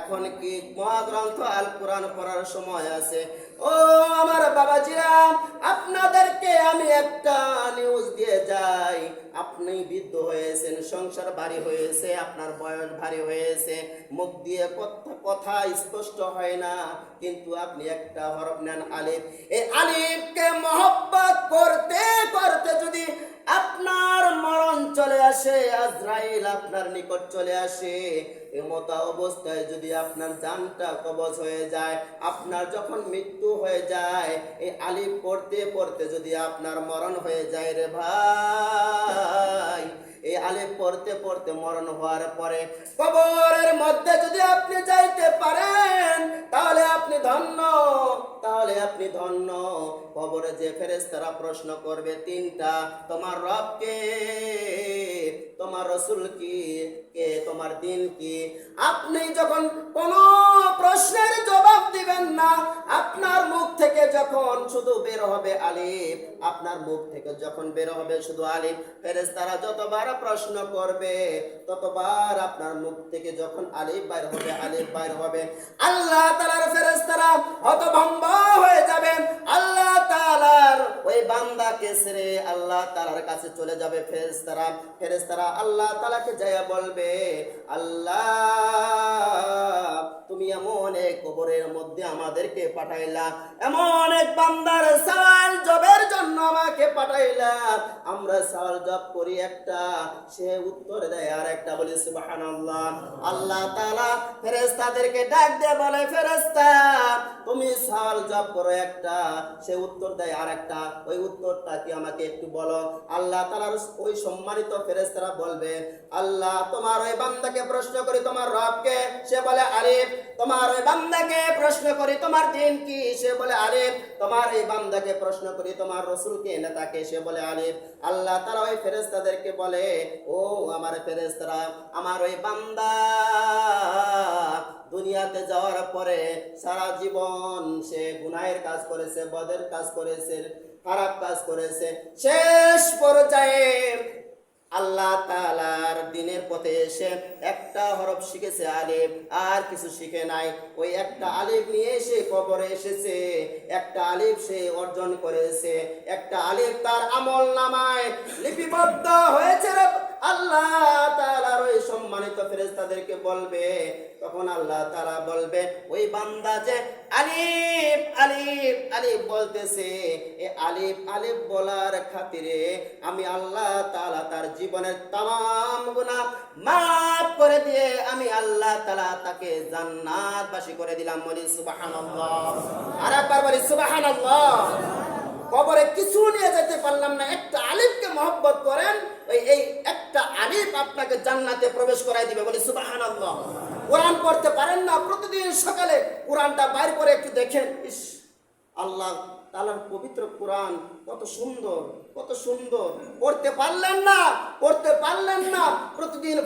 এখন কি মহাগ্রন্থ আল কোরআন পড়ার সময় আছে? ও আমার বাবাজিরা, আপনাদেরকে আমি একটা নিউজ দিয়ে যাই। আপনি বৃদ্ধ হয়েছেন, সংসার ভারী হয়েছে, আপনার বয়স ভারী হয়েছে, মুখ দিয়ে কথা স্পষ্ট হয় না, কিন্তু আপনি একটা হরফ নেন আলিফ। এই আলিফকে মহব্বত করতে করতে যদি আপনার মরণ চলে আসে, আজরাইল আপনার নিকট চলে আসে, এমতা অবস্থায় যদি আপনার জানটা কবজ হয়ে যায়, আপনার যখন মৃত্যু হয়ে যায়, এই আলিফ পড়তে পড়তে যদি আপনার মরণ হয়ে যায় রে ভাই, এই আলিফ পড়তে পড়তে মরণ হওয়ার পরে কবরের মধ্যে যদি আপনি যাইতে পারেন, তাহলে আপনি ধন্য, তাহলে আপনি ধন্য। কবরে যে ফেরেশতারা প্রশ্ন করবে তিনটা, তোমার রব কে, তোমার রাসূল কি, কে তোমার দিন কি, আপনি যখন কোনো প্রশ্নের জবাব দিবেন না, আপনার মুখ থেকে যখন শুধু বের হবে আলিফ, আপনার মুখ থেকে যখন বের হবে শুধু আলিফ, ফেরেশতারা যতবার প্রশ্ন করবে ততবার আপনার মুখ থেকে যখন আলিফ বাইর হবে, আলিফ বাইর হবে, আল্লাহ তাআলার ফেরেশতারা হতভম্ব হয়ে যাবে। আল্লাহ তাআলার ওই বান্দাকে ছেড়ে আল্লাহ তাআলার কাছে চলে যাবে ফেরেশতারা। ফেরেশতারা আল্লাহ তাআলাকে যায়া বলবে, আল্লাহ তুমি এমন এক কবরের মধ্যে আমাদেরকে পাঠাইলা, এমন এক বান্দার সওয়াল জবের জন্য আমাকে পাঠাইলা, আমরা সওয়াল জব করি একটা, সে উত্তর দেয় আর একটা, বলি সুবহানাল্লাহ। আল্লাহ তাআলা ফেরেশতাদেরকে ডাক দিয়ে বলে, ফেরেশতা তুমি সওয়াল জব করো একটা, সে উত্তর দেয় আর একটা, ওই উত্তরটা কি আমাকে একটু বলো। আল্লাহ তাআলার ওই সম্মানিত ফেরেশতারা বলবে, আল্লাহ তোমার ওই বান্দাকে প্রশ্ন করি তোমার রব কে, সে বলে আলিফ। তোমার ওই বান্দাকে প্রশ্ন করি তোমার দিন কি, সে বলে আলিফ। তোমার এই বান্দাকে প্রশ্ন করি তোমার রাসূল কে, নেতাকে, সে বলে আলিফ। আল্লাহ তাআলা ওই ফেরেশতাদেরকে বলে, ও আমার ফেরেশতারা, আমার ওই বান্দা দুনিয়াতে যাওয়ার পরে সারা জীবন সে গুনাহের কাজ করেছে, বদের কাজ করেছে, খারাপ কাজ করেছে, শেষ পর্যায়ে আল্লাহ তাআলার দ্বীনের পথে এসে একটা হরফ শিখেছে আলিফ, আর কিছু শিখে নাই। ওই একটা আলিফ নিয়ে সে কবরে এসেছে, একটা আলিফ সে অর্জন করেছে, একটা আলিফ তার আমল নামায় লিপিবদ্ধ হয়েছে। আল্লাহ তাআলার ওই সম্মানিত ফেরেশতাদেরকে বলবে, তখন আল্লাহ তাআলা বলবে, ওই বান্দা যে আলিফ আলিফ আলিফ বলতেছে, এই আলিফ আলিফ বলার খাতিরে আমি আল্লাহ তাআলা তার জীবনের तमाम গুনাহ মাফ করে দিয়ে আমি আল্লাহ তাআলা তাকে জান্নাতবাসী করে দিলাম। বলি সুবহানাল্লাহ, আর একবার বলি সুবহানাল্লাহ। কবরে কিছু নিয়ে যেতে পারলাম না, একটা আলিফকে মহব্বত করেন, এই একটা আলিফ আপনাকে জান্নাতে প্রবেশ করাই দিবে। বলি সুবহানাল্লাহ। কোরআন পড়তে পারেন না, প্রতিদিন সকালে কোরআনটা বাইর করে একটু দেখেন, ইস আল্লাহ তাআলার পবিত্র কোরআন কত সুন্দর, কত সুন্দর। পড়তে পারলেন না, প্রতিদিন